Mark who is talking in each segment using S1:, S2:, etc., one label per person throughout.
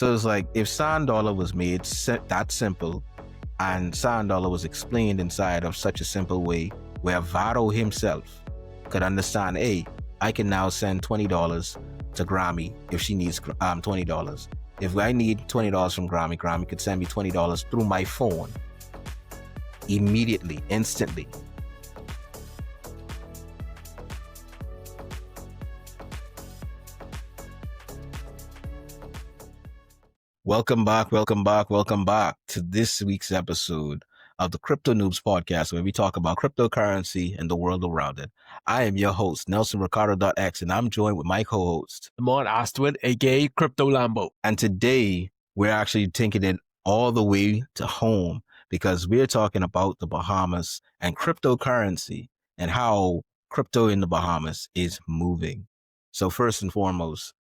S1: So it's like if SandDollar was made that simple and SandDollar was explained inside of such a simple way where Vado himself could understand, hey, I can now send $20 to Grammy if she needs $20. If I need $20 from Grammy, Grammy could send me $20 through my phone immediately, instantly. Welcome back to this week's episode of the CryptoNoobz Podcast, where we talk about cryptocurrency and the world around it. I am your host, NelsonRecardo.X, and I'm joined with my co-host,
S2: Amon Astwood, aka Crypto Lambo.
S1: And today, we're actually taking it all the way to home because we're talking about the Bahamas and cryptocurrency and how crypto in the Bahamas is moving. So first and foremost,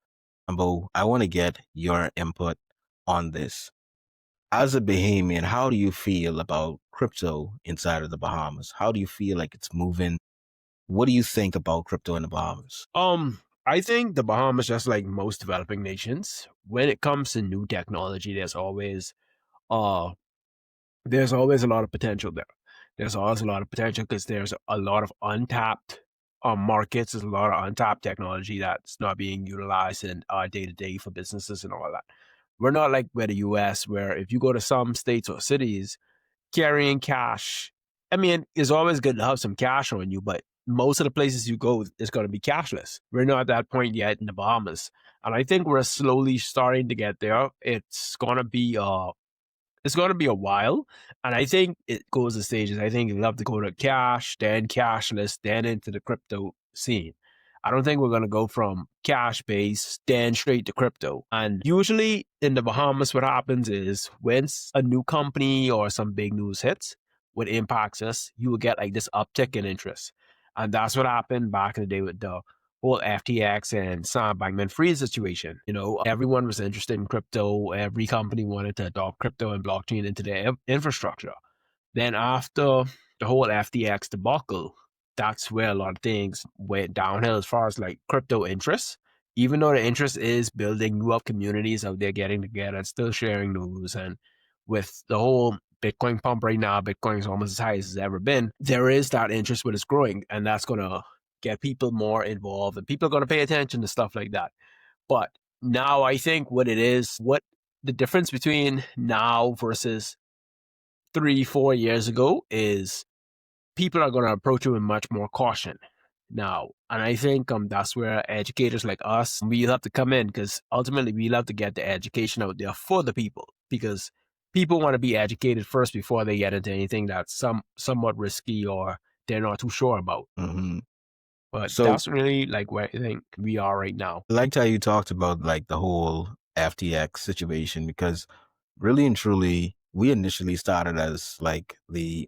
S1: Lambo, I want to get your input on this. As a Bahamian, how do you feel about crypto inside of the Bahamas? How do you feel like it's moving? What do you think about crypto in the Bahamas?
S2: I think the Bahamas, just like most developing nations, when it comes to new technology, there's always a lot of potential there. There's always a lot of potential because there's a lot of untapped markets. There's a lot of untapped technology that's not being utilized in day-to-day for businesses and all that. We're not like where the US, where if you go to some states or cities carrying cash, I mean, it's always good to have some cash on you, but most of the places you go is going to be cashless. We're not at that point yet in the Bahamas. And I think we're slowly starting to get there. It's going to be a while. And I think it goes in stages. I think you'll have to go to cash, then cashless, then into the crypto scene. I don't think we're going to go from cash-based, then straight to crypto. And usually in the Bahamas, what happens is when a new company or some big news hits, what impacts us, you will get like this uptick in interest. And that's what happened back in the day with the whole FTX and Sam Bankman-Fried situation. You know, everyone was interested in crypto. Every company wanted to adopt crypto and blockchain into their infrastructure. Then after the whole FTX debacle, that's where a lot of things went downhill as far as like crypto interest. Even though the interest is building new up communities out there getting together and still sharing news, and with the whole Bitcoin pump right now, Bitcoin is almost as high as it's ever been. There is that interest, but it's growing, and that's going to get people more involved, and people are going to pay attention to stuff like that. But now I think what the difference between now versus 3-4 years ago is people are going to approach it with much more caution now. And I think that's where educators like us, we have to come in, because ultimately we have to get the education out there for the people, because people want to be educated first before they get into anything that's somewhat risky or they're not too sure about.
S1: Mm-hmm.
S2: But so that's really like where I think we are right now.
S1: I liked how you talked about like the whole FTX situation, because really and truly, we initially started as like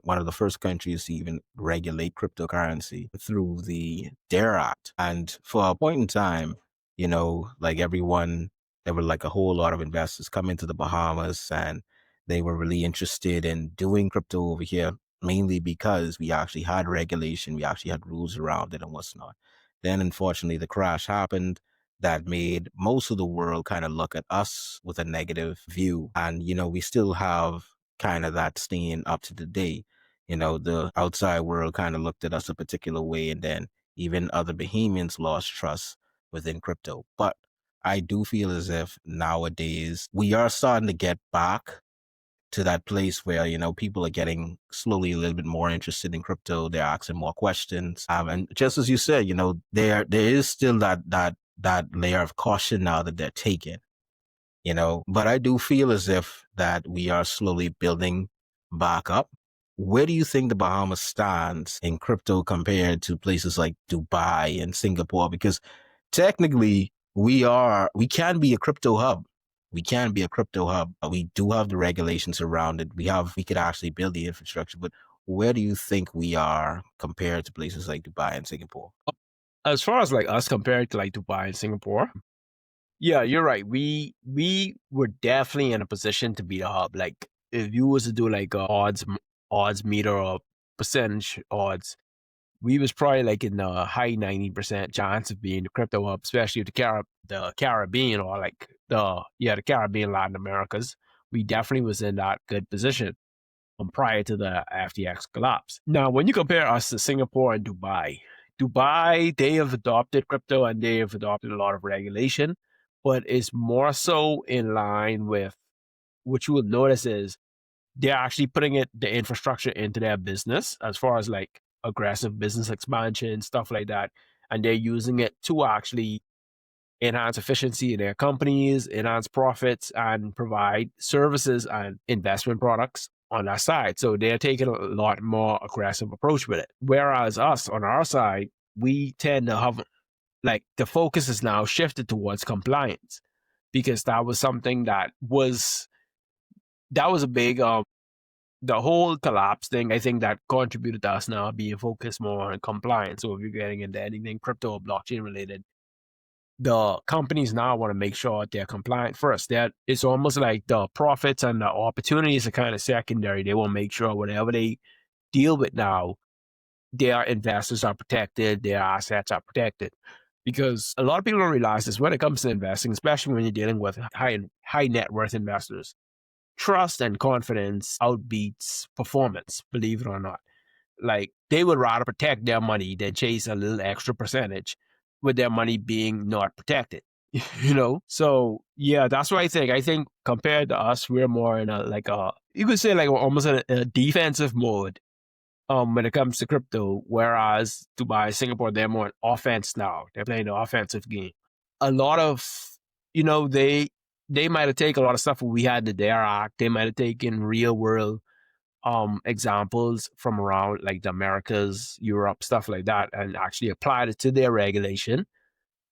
S1: one of the first countries to even regulate cryptocurrency through the DARE Act. And for a point in time, you know, like everyone, there were like a whole lot of investors coming to the Bahamas, and they were really interested in doing crypto over here, mainly because we actually had regulation, we actually had rules around it and what's not. Then unfortunately, the crash happened. That made most of the world kind of look at us with a negative view. And, you know, we still have kind of that staying up to the day. You know, the outside world kind of looked at us a particular way, and then even other Bahamians lost trust within crypto. But I do feel as if nowadays we are starting to get back to that place where, you know, people are getting slowly a little bit more interested in crypto. They're asking more questions. And just as you said, you know, there is still that layer of caution now that they're taking, you know, but I do feel as if that we are slowly building back up. Where do you think the Bahamas stands in crypto compared to places like Dubai and Singapore? Because technically we can be a crypto hub. We can be a crypto hub. We do have the regulations around it. We could actually build the infrastructure, but where do you think we are compared to places like Dubai and Singapore?
S2: As far as like us compared to like Dubai and Singapore, yeah, you're right. We were definitely in a position to be the hub. Like if you was to do like a odds meter or percentage odds, we was probably like in the high 90% chance of being the crypto hub, especially the Caribbean or like the Caribbean, Latin Americas. We definitely was in that good position prior to the FTX collapse. Now, when you compare us to Singapore and Dubai, they have adopted crypto and they have adopted a lot of regulation, but it's more so in line with what you will notice is they're actually putting the infrastructure into their business as far as like aggressive business expansion, stuff like that. And they're using it to actually enhance efficiency in their companies, enhance profits, and provide services and investment products on that side. So they're taking a lot more aggressive approach with it. Whereas us on our side, we tend to have like the focus is now shifted towards compliance because that was something that was a big the whole collapse thing. I think that contributed to us now being focused more on compliance. So if you're getting into anything crypto or blockchain related, the companies now want to make sure they're compliant first. That it's almost like the profits and the opportunities are kind of secondary. They want to make sure whatever they deal with now, their investors are protected, their assets are protected. Because a lot of people don't realize this when it comes to investing, especially when you're dealing with high net worth investors. Trust and confidence outbeats performance, believe it or not. Like they would rather protect their money than chase a little extra percentage with their money being not protected. So yeah, that's what I think. I think compared to us, we're more in you could say like almost in a defensive mode when it comes to crypto, whereas Dubai, Singapore, they're more in offense now. They're playing the offensive game. A lot of they might have taken a lot of stuff we had in the DARE Act. They might have taken real world examples from around like the Americas, Europe, stuff like that, and actually applied it to their regulation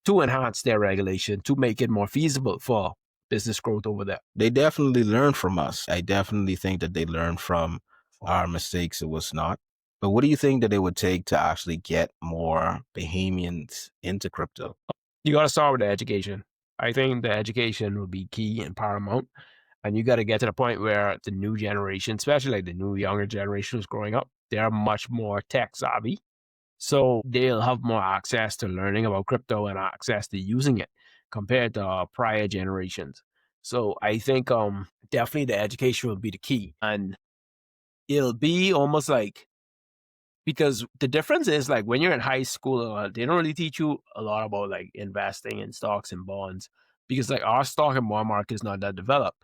S2: to enhance their regulation to make it more feasible for business growth over there.
S1: They definitely learned from us. I definitely think that they learned from our mistakes. It was not. But what do you think that it would take to actually get more Bahamians into crypto?
S2: You got to start with the education. I think the education will be key and paramount. And you got to get to the point where the new generation, especially like the new younger generation who's growing up, they're much more tech savvy. So they'll have more access to learning about crypto and access to using it compared to prior generations. So I think definitely the education will be the key. And it'll be almost like, because the difference is like when you're in high school, they don't really teach you a lot about like investing in stocks and bonds because like our stock and bond market is not that developed.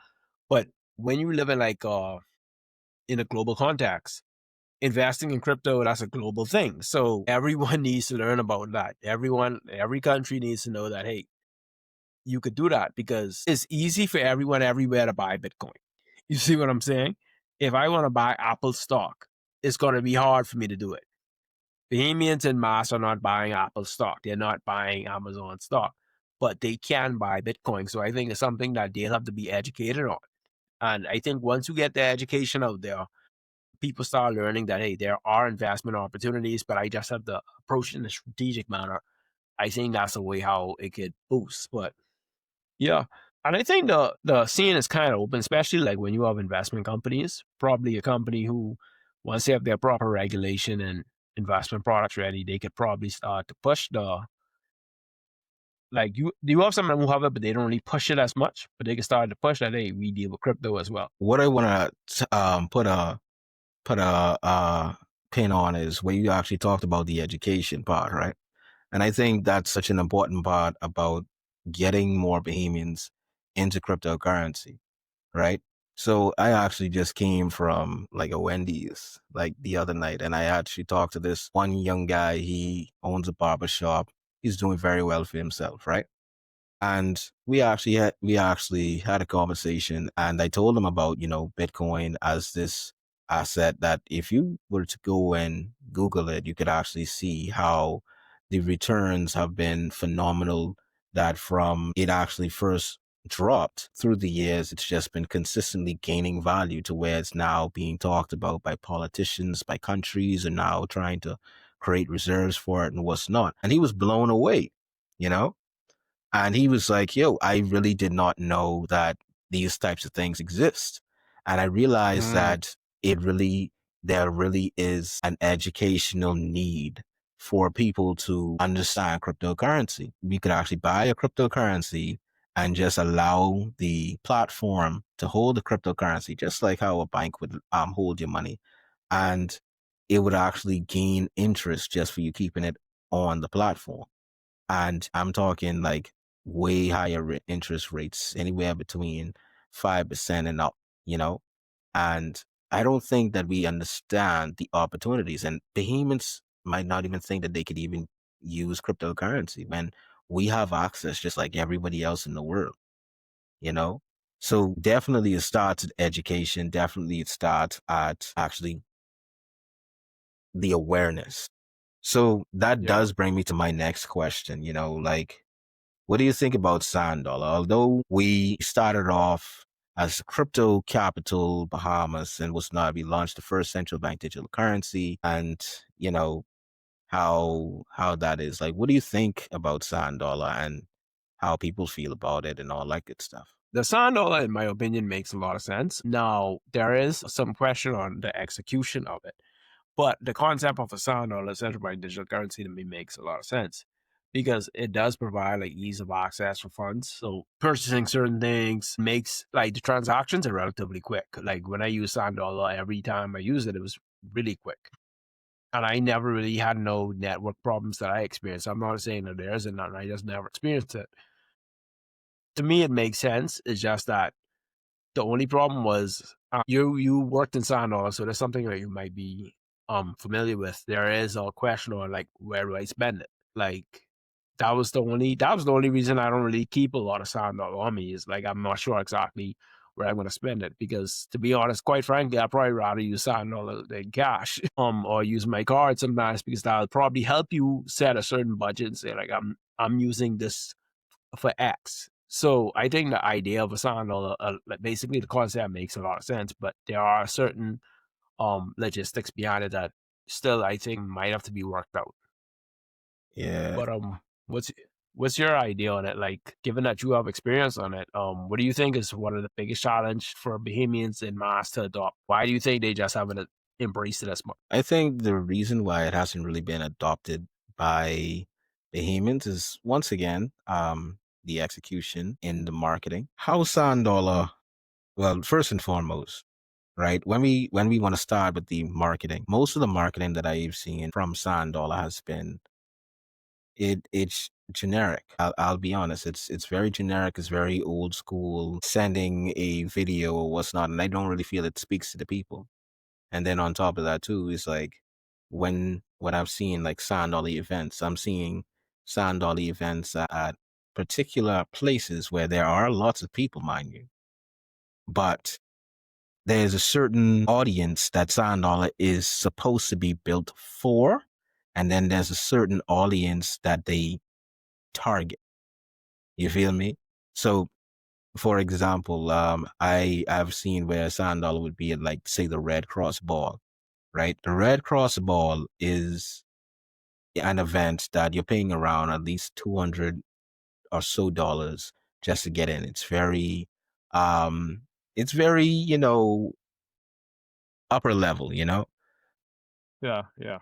S2: But when you live in like in a global context, investing in crypto, that's a global thing. So everyone needs to learn about that. Every country needs to know that, hey, you could do that because it's easy for everyone everywhere to buy Bitcoin. You see what I'm saying? If I want to buy Apple stock, it's going to be hard for me to do it. Bahamians en masse are not buying Apple stock. They're not buying Amazon stock, but they can buy Bitcoin. So I think it's something that they'll have to be educated on. And I think once you get the education out there, people start learning that, hey, there are investment opportunities, but I just have to approach it in a strategic manner. I think that's a way how it could boost. But yeah. And I think the scene is kind of open, especially like when you have investment companies, probably a company who, once they have their proper regulation and investment products ready, they could probably start to push you have some who have it, but they don't really push it as much, but they can start to push that, hey, we deal with crypto as well.
S1: What I want to put a pin on is where you actually talked about the education part, right? And I think that's such an important part about getting more Bahamians into cryptocurrency, right? So I actually just came from like a Wendy's like the other night, and I actually talked to this one young guy. He owns a barber shop. He's doing very well for himself, right? And we actually had a conversation, and I told him about, Bitcoin as this asset that if you were to go and Google it, you could actually see how the returns have been phenomenal. That from it actually first dropped through the years, it's just been consistently gaining value to where it's now being talked about by politicians, by countries, and now trying to create reserves for it and what's not. And he was blown away, and he was like, yo, I really did not know that these types of things exist. And I realized that there really is an educational need for people to understand cryptocurrency. We could actually buy a cryptocurrency and just allow the platform to hold the cryptocurrency, just like how a bank would hold your money. And it would actually gain interest just for you keeping it on the platform. And I'm talking like way higher interest rates, anywhere between 5% and up, you know? And I don't think that we understand the opportunities. And Bahamians might not even think that they could even use cryptocurrency when we have access just like everybody else in the world, you know? So definitely it starts at education. Definitely it starts at actually the awareness. So that does bring me to my next question, like, what do you think about SandDollar? Although we started off as crypto capital Bahamas and was not, we launched the first central bank digital currency, and how that is. Like, what do you think about SandDollar and how people feel about it and all that good stuff?
S2: The SandDollar, in my opinion, makes a lot of sense. Now, there is some question on the execution of it. But the concept of a SandDollar, central bank digital currency, to me makes a lot of sense because it does provide like ease of access for funds. So purchasing certain things makes like the transactions are relatively quick. Like when I use SandDollar, every time I use it, it was really quick. And I never really had no network problems that I experienced. I'm not saying that there isn't none. I just never experienced it. To me, it makes sense. It's just that the only problem was you worked in SandDollar, so there's something that you might be familiar with. There is a question on like where do I spend it? Like that was the only reason I don't really keep a lot of SandDollar on me, is like I'm not sure exactly where I'm going to spend it, because to be honest, quite frankly, I'd probably rather use SandDollar than cash or use my card sometimes, because that'll probably help you set a certain budget and say like I'm using this for X. So I think the idea of a SandDollar, like basically the concept makes a lot of sense, but there are certain logistics behind it that still I think might have to be worked out.
S1: Yeah.
S2: But what's your idea on it? Like, given that you have experience on it, what do you think is one of the biggest challenge for Bahamians in mass to adopt? Why do you think they just haven't embraced it as much?
S1: I think the reason why it hasn't really been adopted by Bahamians is, once again, the execution in the marketing. How SandDollar, well, first and foremost, right? When we want to start with the marketing, most of the marketing that I've seen from SandDollar has been it's generic. I'll be honest. It's very generic. It's very old school, sending a video or what's not, and I don't really feel it speaks to the people. And then on top of that too, is like when I've seen like SandDollar events, I'm seeing SandDollar events at particular places where there are lots of people, mind you, but there's a certain audience that SandDollar is supposed to be built for, and then there's a certain audience that they target. You feel me? So, for example, I've seen where SandDollar would be at, like, say, the Red Cross Ball, right? The Red Cross Ball is an event that you're paying around at least $200 or so just to get in. It's very, upper level,
S2: Yeah, yeah.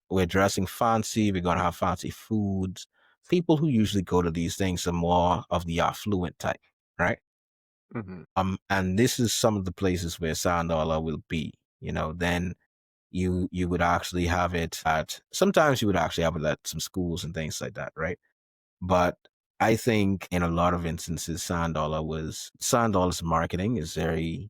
S1: We're dressing fancy. We're going to have fancy foods. People who usually go to these things are more of the affluent type, right?
S2: Mm-hmm.
S1: And this is some of the places where SandDollar will be. Then you would actually have it at, sometimes you would actually have it at some schools and things like that, right? But I think in a lot of instances, SandDollar's marketing is very,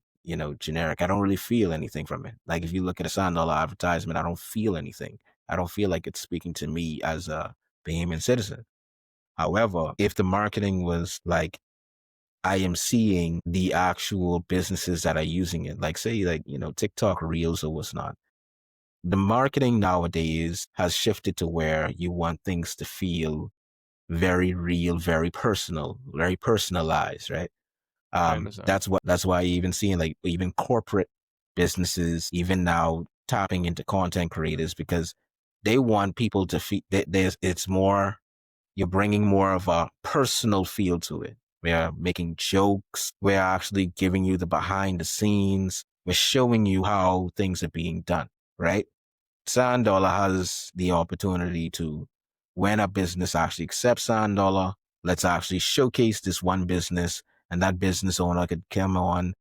S1: generic. I don't really feel anything from it. Like if you look at a SandDollar advertisement, I don't feel anything. I don't feel like it's speaking to me as a Bahamian citizen. However, if the marketing was like, I am seeing the actual businesses that are using it, like say like, TikTok Reels or what's not. The marketing nowadays has shifted to where you want things to feel very real, very personal, very personalized, right?
S2: I understand.
S1: That's why you even seeing like even corporate businesses even now tapping into content creators, because they want people to feel it's more, you're bringing more of a personal feel to it. We're making jokes. We're actually giving you the behind the scenes. We're showing you how things are being done, right? SandDollar has the opportunity to, when a business actually accepts SandDollar, let's actually showcase this one business, and that business owner could come on,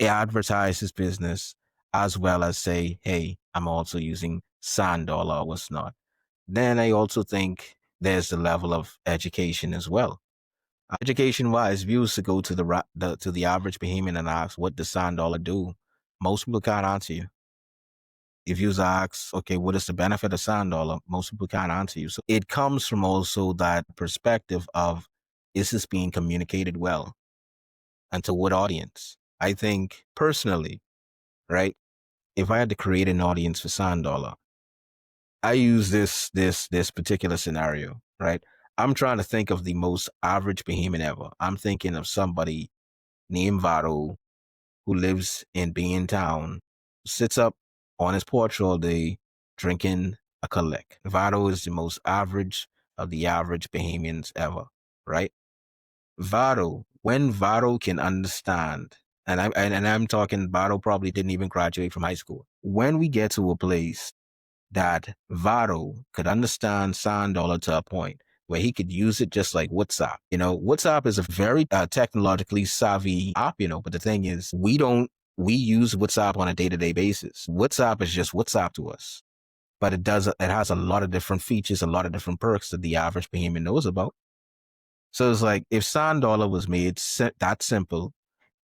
S1: advertise his business, as well as say, hey, I'm also using SandDollar or what's not. Then I also think there's the level of education as well. Education wise, if you used to go to the average Bahamian and ask, what does SandDollar do? Most people can't answer you. If you ask, okay, what is the benefit of SandDollar? Most people can't answer you. So it comes from also that perspective of, is this being communicated well? And to what audience? I think personally, right, if I had to create an audience for SandDollar, I use this particular scenario, right? I'm trying to think of the most average Bahamian ever. I'm thinking of somebody named Vado who lives in Bean Town, sits up on his porch all day drinking a collect. Vado is the most average of the average Bahamians ever, right? Vado, when Vado can understand, I'm talking Vado probably didn't even graduate from high school. When we get to a place that Vado could understand SandDollar to a point where he could use it just like WhatsApp. WhatsApp is a very technologically savvy app, but the thing is, we use WhatsApp on a day-to-day basis. WhatsApp is just WhatsApp to us, but it has a lot of different features, a lot of different perks that the average Bahamian knows about. So it's like, if SandDollar was made that simple,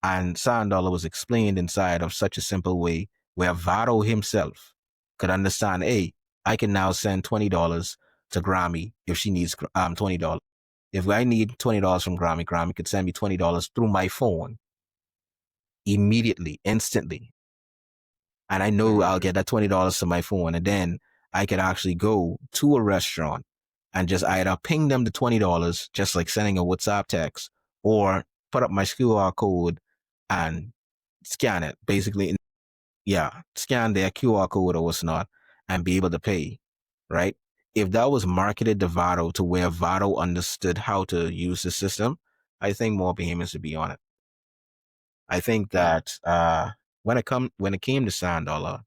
S1: and SandDollar was explained inside of such a simple way where Vado himself could understand, hey, I can now send $20 to Grammy if she needs $20. If I need $20 from Grammy, Grammy could send me $20 through my phone immediately, instantly. And I know I'll get that $20 to my phone, and then I could actually go to a restaurant and just either ping them the $20, just like sending a WhatsApp text, or put up my QR code and scan it, basically. Yeah, scan their QR code or what's not, and be able to pay, right? If that was marketed to Vado to where Vado understood how to use the system, I think more Bahamians would be on it. I think that when it came to SandDollar,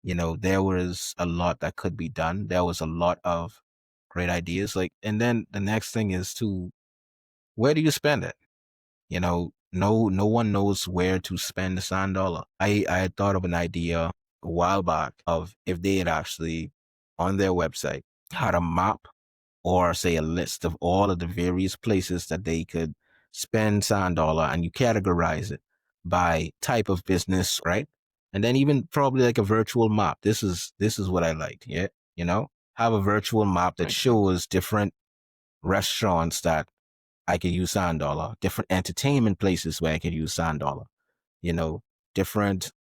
S1: there was a lot that could be done. There was a lot of great ideas. And then the next thing is where do you spend it? No one knows where to spend the SandDollar. I had thought of an idea a while back of, if they had actually on their website had a map, or say a list of all of the various places that they could spend SandDollar, and you categorize it by type of business, right? And then even probably like a virtual map. This is what I liked. Yeah. Have a virtual map that shows different restaurants that I could use SandDollar, different entertainment places where I could use SandDollar, different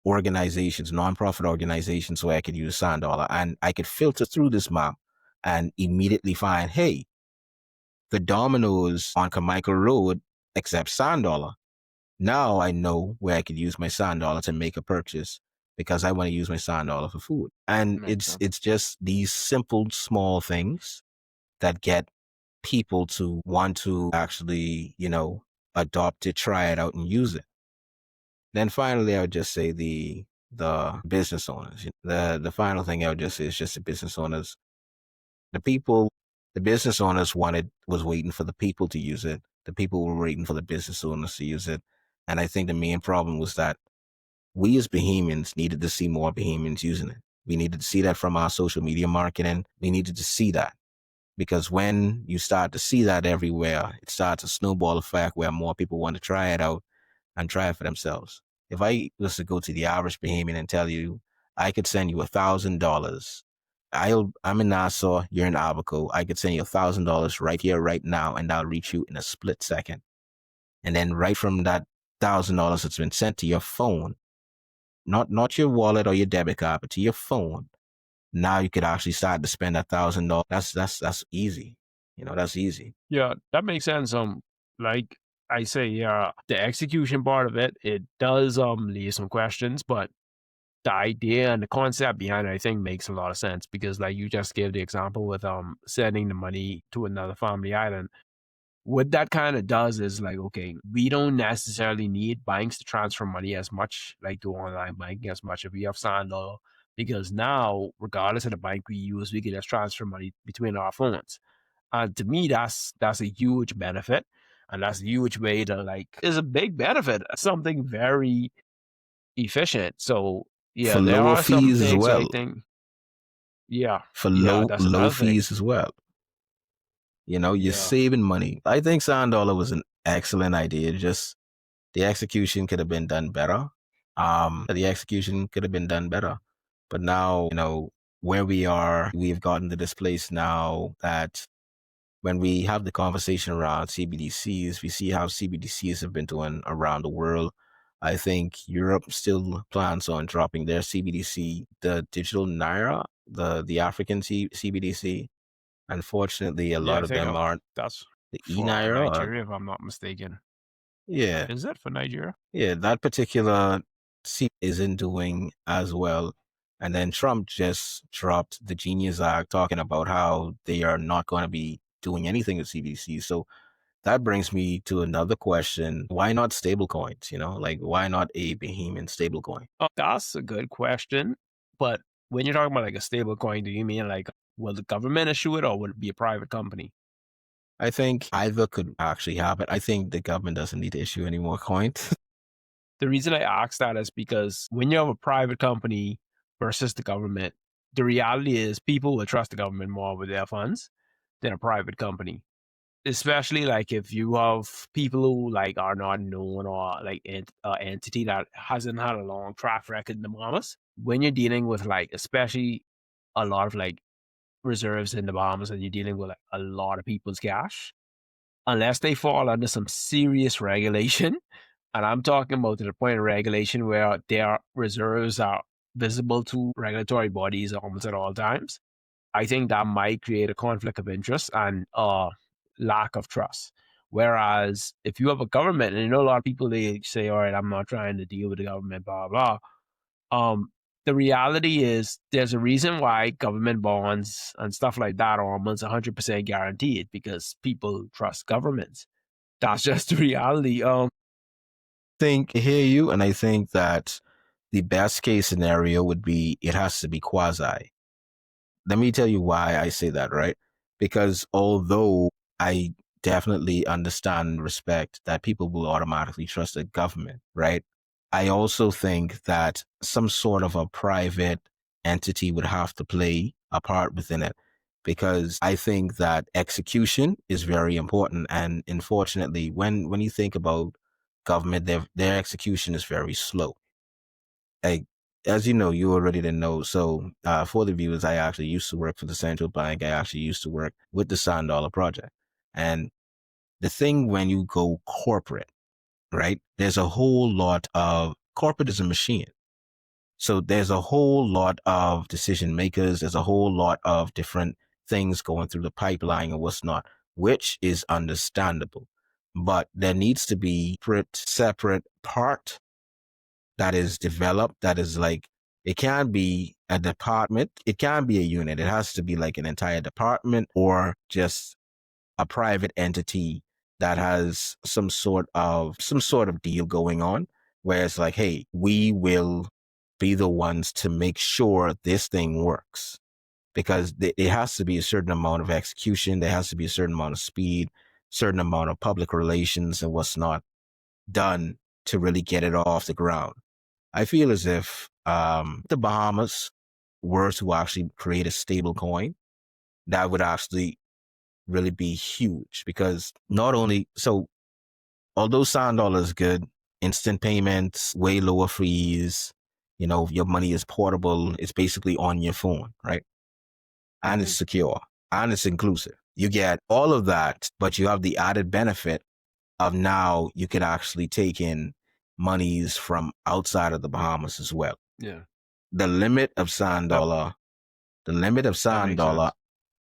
S1: organizations, nonprofit organizations where I could use SandDollar, and I could filter through this map and immediately find, hey, the Domino's on Carmichael Road accepts SandDollar. Now I know where I could use my SandDollar to make a purchase, because I want to use my SandDollar for food. And it's just these simple, small things that get people to want to actually, adopt it, try it out, and use it. Then finally, I would just say the business owners. The final thing I would just say is just the business owners. The business owners was waiting for the people to use it. The people were waiting for the business owners to use it. And I think the main problem was that we as Bahamians needed to see more Bahamians using it. We needed to see that from our social media marketing. We needed to see that. Because when you start to see that everywhere, it starts a snowball effect where more people want to try it out and try it for themselves. If I was to go to the average Bahamian and tell you, I could send you $1,000. I'm in Nassau, you're in Abaco. I could send you $1,000 right here, right now, and I'll reach you in a split second. And then right from that $1,000 that's been sent to your phone, not your wallet or your debit card, but to your phone, now you could actually start to spend $1,000. That's easy. That's easy.
S2: Yeah, that makes sense. Like I say, yeah, the execution part of it does leave some questions, but the idea and the concept behind it, I think, makes a lot of sense, because like you just gave the example with sending the money to another family island. What that kind of does is like, okay, we don't necessarily need banks to transfer money as much, like do online banking as much if we have SandDollar, because now, regardless of the bank we use, we can just transfer money between our phones. And to me, that's a huge benefit, and that's a huge way to is a big benefit. Something very efficient. So
S1: For
S2: yeah, there
S1: lower
S2: are some
S1: fees as
S2: things I
S1: well.
S2: think. Yeah,
S1: For
S2: yeah,
S1: low
S2: that's
S1: low
S2: another thing.
S1: fees as well. You're
S2: Yeah.
S1: saving money. I think SandDollar was an excellent idea. Just the execution could have been done better. The execution could have been done better. But now, where we are, we've gotten to this place now that when we have the conversation around CBDCs, we see how CBDCs have been doing around the world. I think Europe still plans on dropping their CBDC, the digital naira, the African CBDC. Unfortunately, a
S2: Yeah,
S1: lot
S2: I
S1: of
S2: think
S1: them aren't
S2: that's
S1: the
S2: for
S1: e-naira.
S2: Nigeria, if I'm not mistaken.
S1: Yeah,
S2: Is that for Nigeria?
S1: yeah, that particular C isn't doing as well. And then Trump just dropped the Genius Act talking about how they are not going to be doing anything with CBDC. So that brings me to another question. Why not stablecoins? Like why not a Bahamian stablecoin?
S2: That's a good question. But when you're talking about a stable coin, do you mean will the government issue it, or would it be a private company?
S1: I think either could actually happen. I think the government doesn't need to issue any more coins.
S2: The reason I ask that is because when you have a private company versus the government, the reality is people will trust the government more with their funds than a private company. Especially if you have people who are not known, or entity that hasn't had a long track record in the Bahamas. When you're dealing with especially a lot of reserves in the Bahamas, and you're dealing with a lot of people's cash, unless they fall under some serious regulation, and I'm talking about to the point of regulation where their reserves are visible to regulatory bodies almost at all times, I think that might create a conflict of interest and lack of trust. Whereas if you have a government, and a lot of people, they say, all right, I'm not trying to deal with the government, blah, blah. The reality is there's a reason why government bonds and stuff like that are almost 100% guaranteed, because people trust governments. That's just the reality.
S1: I hear you, and I think that the best case scenario would be it has to be quasi. Let me tell you why I say that, right? Because although I definitely understand and respect that people will automatically trust the government, right? I also think that some sort of a private entity would have to play a part within it, because I think that execution is very important. And unfortunately, when you think about government, their execution is very slow. Like, as you know, you already didn't know. So for the viewers, I actually used to work for the central bank. I actually used to work with the SandDollar project. And the thing when you go corporate, right, there's a whole lot of corporate is a machine. So there's a whole lot of decision makers. There's a whole lot of different things going through the pipeline and what's not, which is understandable. But there needs to be separate part that is developed, that is it can't be a department, it can't be a unit, it has to be like an entire department or just a private entity that has some sort of deal going on, where it's like, hey, we will be the ones to make sure this thing works, because it has to be a certain amount of execution, there has to be a certain amount of speed, certain amount of public relations and what's not done to really get it off the ground. I feel as if the Bahamas were to actually create a stable coin, that would actually really be huge, because not only, so although SandDollar is good, instant payments, way lower fees, your money is portable, it's basically on your phone, right? And it's secure and it's inclusive. You get all of that, but you have the added benefit of now you could actually take in monies from outside of the Bahamas as well.
S2: Yeah.
S1: The limit of SandDollar,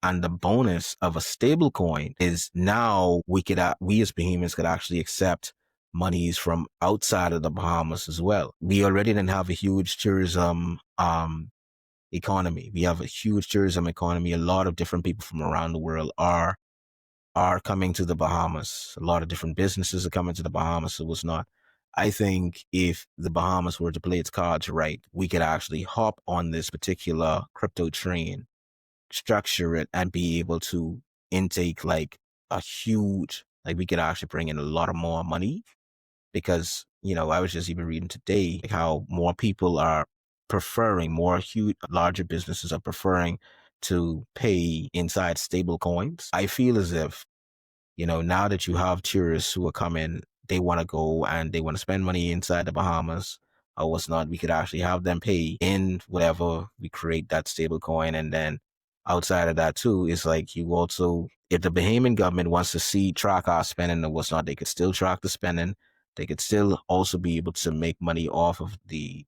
S1: and the bonus of a stable coin is now we as Bahamians could actually accept monies from outside of the Bahamas as well. We already didn't have a huge tourism economy. We have a huge tourism economy. A lot of different people from around the world are coming to the Bahamas. A lot of different businesses are coming to the Bahamas. It was not. I think if the Bahamas were to play its cards right, we could actually hop on this particular crypto train, structure it, and be able to intake like a huge, like we could actually bring in a lot of more money. Because, I was just even reading today how more people are preferring, more huge, larger businesses are preferring to pay inside stable coins. I feel as if, now that you have tourists who are coming, they want to go and they want to spend money inside the Bahamas or what's not, we could actually have them pay in whatever we create that stable coin. And then outside of that too, it's like you also, if the Bahamian government wants to track our spending or what's not, they could still track the spending. They could still also be able to make money off of the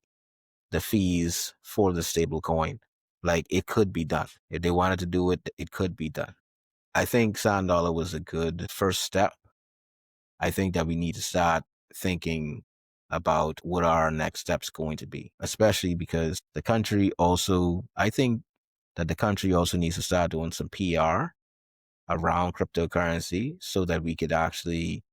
S1: fees for the stable coin. Like it could be done. If they wanted to do it, it could be done. I think SandDollar was a good first step. I think that we need to start thinking about what our next steps going to be, especially because the country also, I think that the country also needs to start doing some PR around cryptocurrency so that we could actually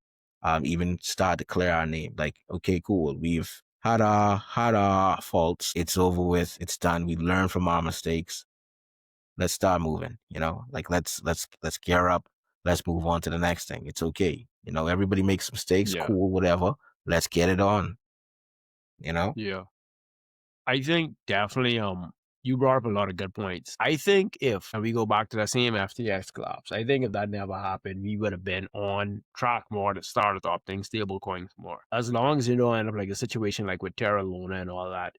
S1: even start to clear our name. Like, okay, cool. We've had our faults. It's over with. It's done. We learned from our mistakes. Let's start moving, like let's gear up. Let's move on to the next thing. It's okay. Everybody makes mistakes.
S2: Yeah.
S1: Cool, whatever. Let's get it on,
S2: Yeah. I think definitely you brought up a lot of good points. I think if and we go back to the same FTX collapse, I think if that never happened, we would have been on track more to start adopting stable coins more. As long as you don't end up like a situation like with Terra Luna and all that,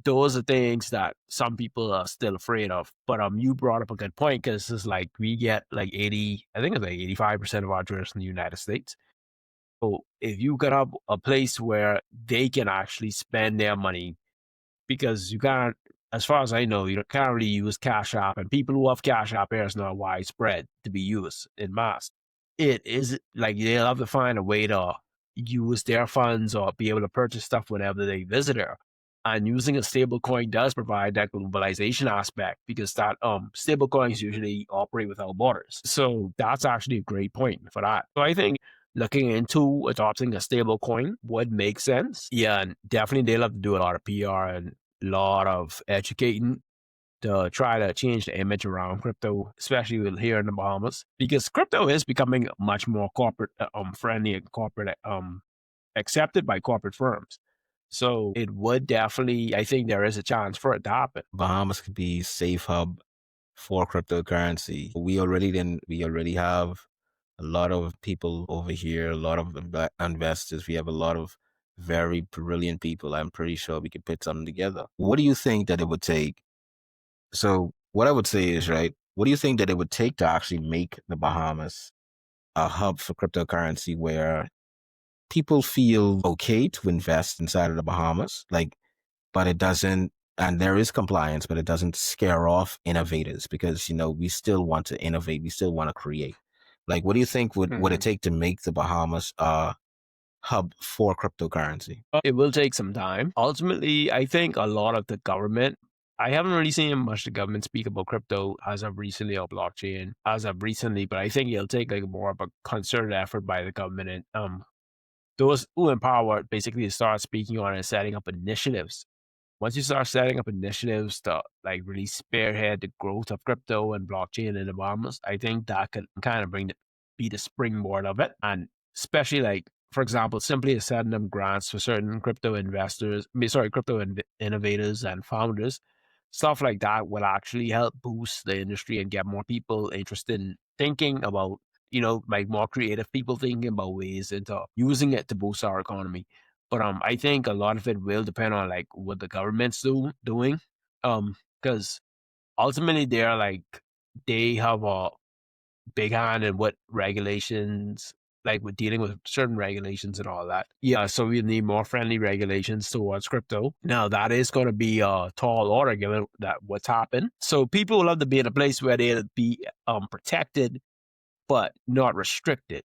S2: those are things that some people are still afraid of. But you brought up a good point because it's like we get like 80, I think it's like 85% of our tourists in the United States. So if you could have a place where they can actually spend their money, because you can't, as far as I know, you can't really use Cash App, and people who have Cash App here is not widespread to be used in mass. It is like they'll have to find a way to use their funds or be able to purchase stuff whenever they visit her. And using a stable coin does provide that globalization aspect because that stable coins usually operate without borders. So that's actually a great point for that. So I think looking into adopting a stable coin would make sense. Yeah, and definitely they'll have to do a lot of PR and a lot of educating to try to change the image around crypto, especially here in the Bahamas, because crypto is becoming much more corporate friendly and corporate accepted by corporate firms. So it would definitely, I think there is a chance for it to happen.
S1: Bahamas could be safe hub for cryptocurrency. We already have a lot of people over here, a lot of investors. We have a lot of very brilliant people. I'm pretty sure we could put something together. What do you think that it would take? So what I would say is, right, what do you think that it would take to actually make the Bahamas a hub for cryptocurrency where people feel okay to invest inside of the Bahamas? Like, but it doesn't, and there is compliance, but it doesn't scare off innovators because, we still want to innovate. We still want to create. Like, what do you think would it take to make the Bahamas a hub for cryptocurrency?
S2: It will take some time. Ultimately, I think a lot of the government, I haven't really seen much the government speak about crypto as of recently or blockchain as of recently, but I think it'll take like more of a concerted effort by the government and those who empower basically to start speaking on and setting up initiatives. Once you start setting up initiatives to like really spearhead the growth of crypto and blockchain in the Bahamas, I think that could kind of be the springboard of it. And especially like, for example, simply setting them grants for certain crypto investors, innovators and founders, stuff like that will actually help boost the industry and get more people interested in thinking about, like more creative people thinking about ways into using it to boost our economy. But I think a lot of it will depend on like what the government's doing. Because ultimately they have a big hand in what regulations, like with dealing with certain regulations and all that. Yeah, so we need more friendly regulations towards crypto. Now that is going to be a tall order given that what's happened. So people will have to be in a place where they'll be protected but not restricted.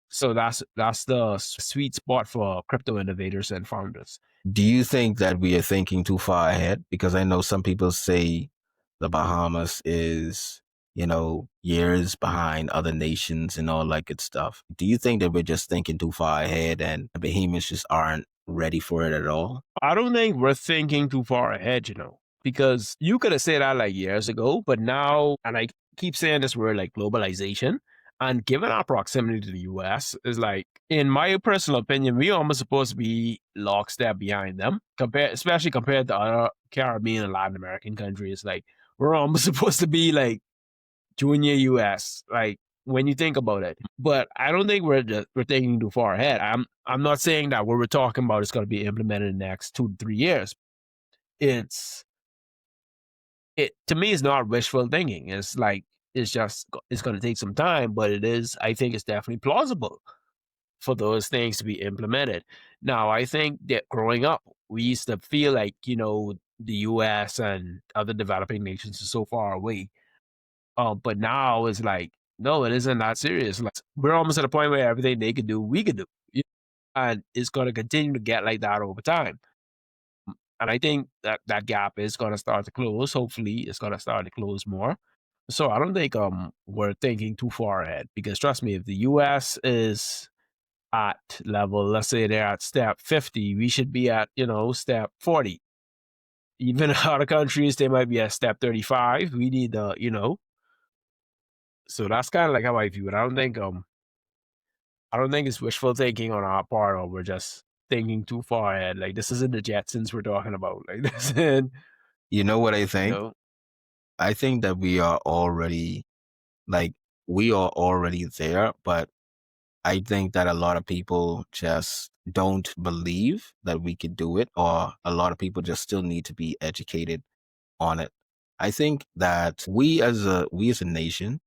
S2: So that's the sweet spot for crypto innovators and founders.
S1: Do you think that we are thinking too far ahead? Because I know some people say the Bahamas is years behind other nations and all that good stuff. Do you think that we're just thinking too far ahead and the Bahamians just aren't ready for it at all?
S2: I don't think we're thinking too far ahead, because you could have said that like years ago, but now, and I keep saying this word like globalization, and given our proximity to the US, is like, in my personal opinion, we almost supposed to be lockstep behind them, especially compared to other Caribbean and Latin American countries. Like, we're almost supposed to be like junior US, like when you think about it. But I don't think we're thinking too far ahead. I'm not saying that what we're talking about is going to be implemented in the next 2 to 3 years. It's it to me is not wishful thinking. It's like it's going to take some time, but I think it's definitely plausible for those things to be implemented. Now, I think that growing up, we used to feel like, the US and other developing nations are so far away. But now it's like, no, it isn't that serious. Like, we're almost at a point where everything they could do, we could do. And it's going to continue to get like that over time. And I think that gap is going to start to close. Hopefully, it's going to start to close more. So I don't think we're thinking too far ahead, because trust me, if the US is at level, let's say they're at step 50, we should be at, step 40. Even other countries, they might be at step 35. We need so that's kind of like how I view it. I don't think it's wishful thinking on our part, or we're just thinking too far ahead. Like, this isn't the Jetsons we're talking about. Like, this isn't,
S1: You know what I
S2: you
S1: think?
S2: know.
S1: I think that we are already there, but I think that a lot of people just don't believe that we could do it, or a lot of people just still need to be educated on it. I think that we as a nation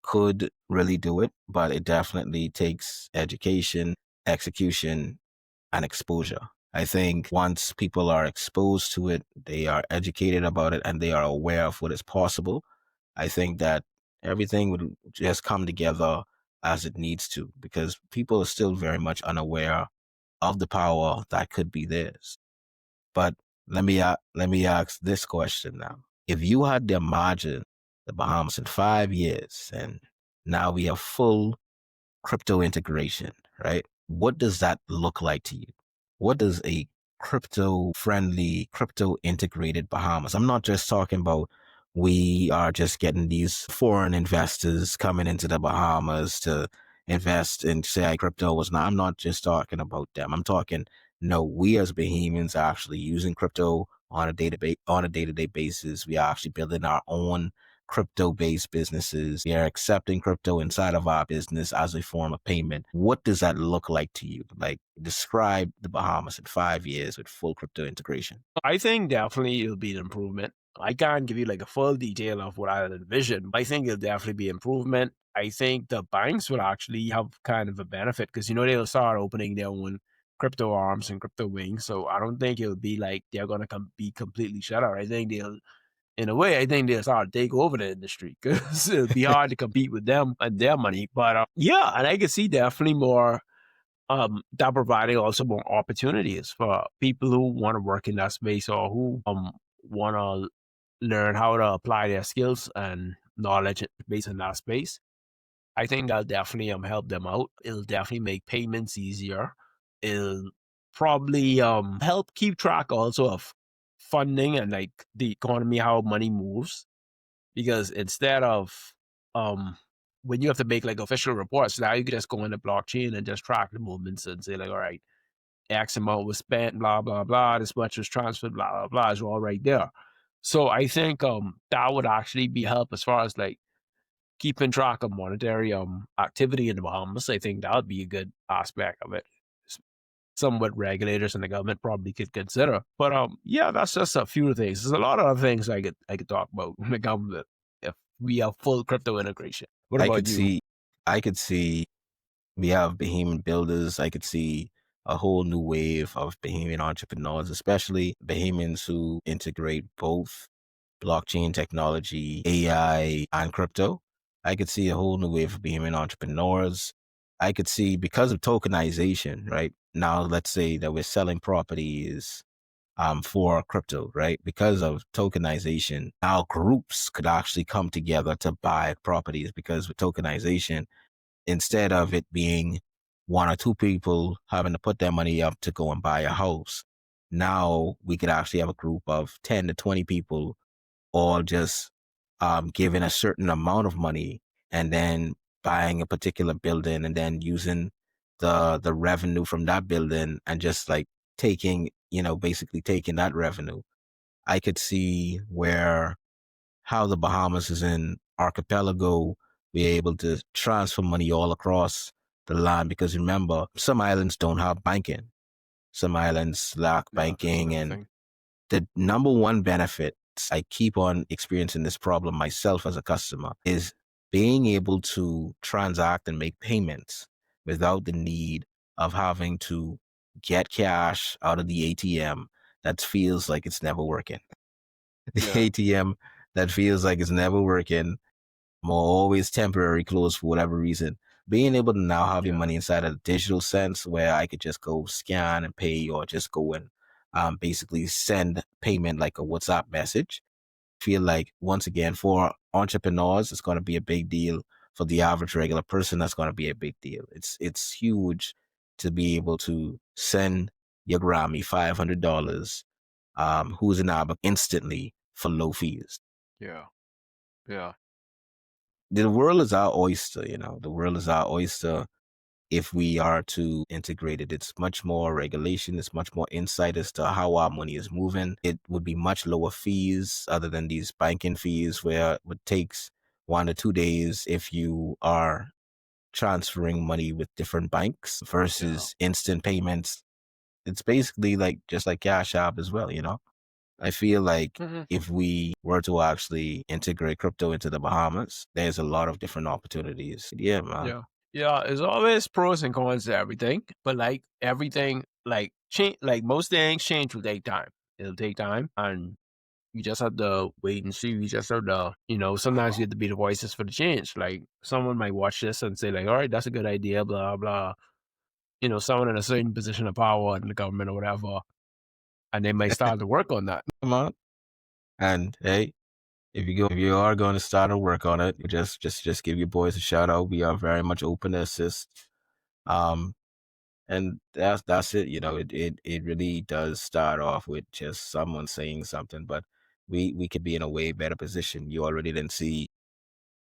S1: could really do it, but it definitely takes education, execution, and exposure. I think once people are exposed to it, they are educated about it, and they are aware of what is possible, I think that everything would just come together as it needs to, because people are still very much unaware of the power that could be theirs. But let me ask this question now. If you had to imagine the Bahamas in 5 years, and now we have full crypto integration, right? What does that look like to you? What does a crypto friendly, crypto integrated Bahamas? I'm not just talking about we are just getting these foreign investors coming into the Bahamas to invest in, say, crypto was not. I'm not just talking about them. I'm talking, no, we as Bahamians are actually using crypto on a day-to-day basis. We are actually building our own crypto-based businesses. We are accepting crypto inside of our business as a form of payment. What does that look like to you? Like, describe the Bahamas in 5 years with full crypto integration.
S2: I think definitely it'll be an improvement. I can't give you like a full detail of what I envision, but I think it'll definitely be improvement. I think the banks will actually have kind of a benefit, because they'll start opening their own crypto arms and crypto wings. So I don't think it'll be like they're gonna be completely shut out. I think they'll start to take over the industry, because it'll be hard to compete with them and their money. But yeah, and I can see definitely more that providing also more opportunities for people who want to work in that space, or who want to learn how to apply their skills and knowledge based in that space. I think that'll definitely help them out. It'll definitely make payments easier. It'll probably help keep track also of funding and like the economy, how money moves. Because instead of when you have to make like official reports, now you can just go on the blockchain and just track the movements and say like, all right, X amount was spent, blah blah blah, this much was transferred, blah blah blah, is all right there. So I think that would actually be help as far as like keeping track of monetary activity in the Bahamas. I think that would be a good aspect of it. Somewhat regulators and the government probably could consider. But yeah, that's just a few things. There's a lot of other things I could talk about when it comes to if we have full crypto integration. What about you?
S1: I could see we have Bahamian builders. I could see a whole new wave of Bahamian entrepreneurs, especially Bahamians who integrate both blockchain technology, AI, and crypto. I could see a whole new wave of Bahamian entrepreneurs. I could see, because of tokenization, right? Now, let's say that we're selling properties for crypto, right? Because of tokenization, now groups could actually come together to buy properties, because with tokenization, instead of it being one or two people having to put their money up to go and buy a house, now we could actually have a group of 10 to 20 people all just giving a certain amount of money and then buying a particular building and then using the revenue from that building and just like taking, basically taking that revenue. I could see where how the Bahamas is an archipelago, be able to transfer money all across the land, because remember, some islands don't have banking. Some islands lack banking, and the number one benefit, I keep on experiencing this problem myself as a customer, is being able to transact and make payments without the need of having to get cash out of the ATM that feels like it's never working. The ATM that feels like it's never working, or always temporary closed for whatever reason. Being able to now have your money inside a digital sense where I could just go scan and pay, or just go and basically send payment like a WhatsApp message. Feel like, once again, for entrepreneurs, it's going to be a big deal. For the average regular person, that's going to be a big deal. It's huge to be able to send your Grammy $500, who's in Abu, instantly for low fees.
S2: Yeah.
S1: The world is our oyster, the world is our oyster. If we are to integrate it, it's much more regulation, it's much more insight as to how our money is moving. It would be much lower fees other than these banking fees, where it takes 1 to 2 days if you are transferring money with different banks versus instant payments. It's basically like just like Cash App as well, I feel like if we were to actually integrate crypto into the Bahamas, there's a lot of different opportunities. Yeah, man.
S2: Yeah, there's always pros and cons to everything, but like everything, like change, like most things, change will take time. It'll take time, and you just have to wait and see. You just have to, sometimes you have to be the voices for the change. Like someone might watch this and say, like, "All right, that's a good idea," blah blah. Someone in a certain position of power in the government or whatever, and they might start to work on that.
S1: Come on, and hey, if you are going to start to work on it, just give your boys a shout out. We are very much open to assist. And that's it. It really does start off with just someone saying something, but we could be in a way better position. You already didn't see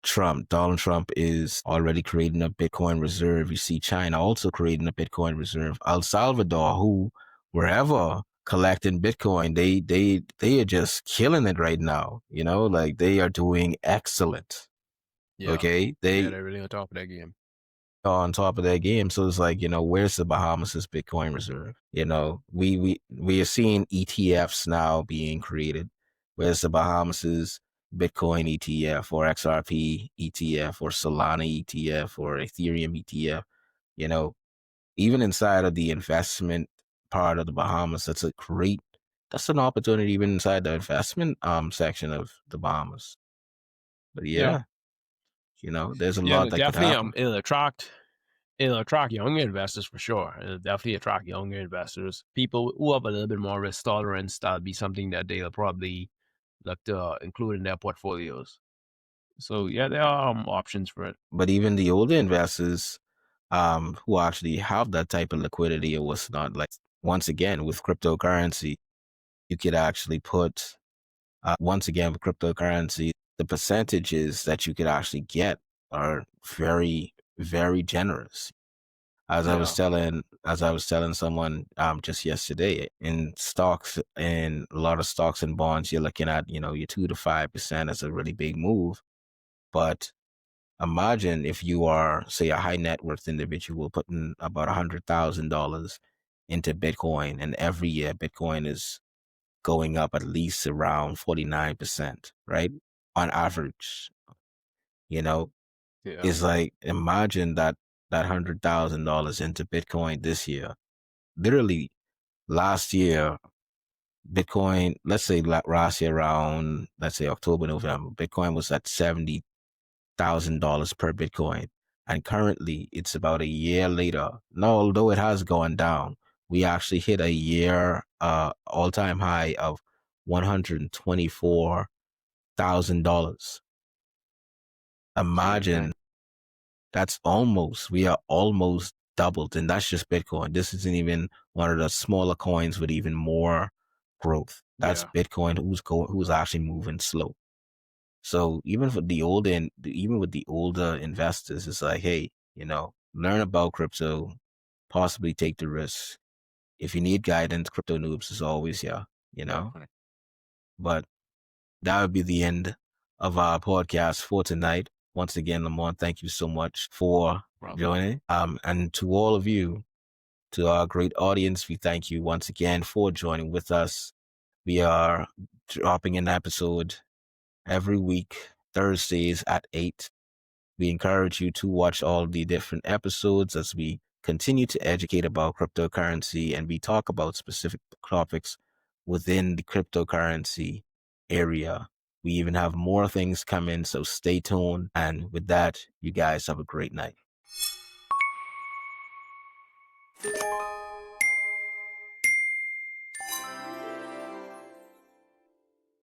S1: Donald Trump is already creating a Bitcoin reserve. You see China also creating a Bitcoin reserve. El Salvador, who wherever collecting Bitcoin, they are just killing it right now. Like they are doing excellent. Okay,
S2: they're really on top of that game.
S1: On top of that game. So it's like, where's the Bahamas' Bitcoin reserve? We are seeing ETFs now being created. Where's the Bahamas' Bitcoin ETF or XRP ETF or Solana ETF or Ethereum ETF? Even inside of the investment part of the Bahamas, that's an opportunity even inside the investment section of the Bahamas. But there's a lot that could happen.
S2: It'll attract younger investors for sure. It'll definitely attract younger investors. People who have a little bit more risk tolerance, that'll be something that they'll probably look to include in their portfolios. So yeah, there are options for it.
S1: But even the older investors who actually have that type of liquidity or what's not, like, once again, with cryptocurrency, you could actually put, once again, with cryptocurrency, the percentages that you could actually get are very, very generous. As I was telling someone just yesterday, in stocks, in a lot of stocks and bonds, you're looking at, your 2 to 5% as a really big move. But imagine if you are, say, a high net worth individual putting about $100,000 into Bitcoin, and every year Bitcoin is going up at least around 49%, right? On average, it's like, imagine that $100,000 into Bitcoin this year. Literally, last year, Bitcoin, let's say last year around, let's say October, November, Bitcoin was at $70,000 per Bitcoin. And currently, it's about a year later. Now, although it has gone down, we actually hit a year all-time high of $124,000. Imagine we are almost doubled, and that's just Bitcoin. This isn't even one of the smaller coins with even more growth. That's Bitcoin who's actually moving slow. So even with the older investors, it's like, hey, learn about crypto, possibly take the risk. If you need guidance, CryptoNoobz is always here, But that would be the end of our podcast for tonight. Once again, Lamont, thank you so much for joining. And to all of you, to our great audience, we thank you once again for joining with us. We are dropping an episode every week, Thursdays at 8. We encourage you to watch all the different episodes as we continue to educate about cryptocurrency, and we talk about specific topics within the cryptocurrency area. We even have more things coming, so stay tuned. And with that, you guys have a great night.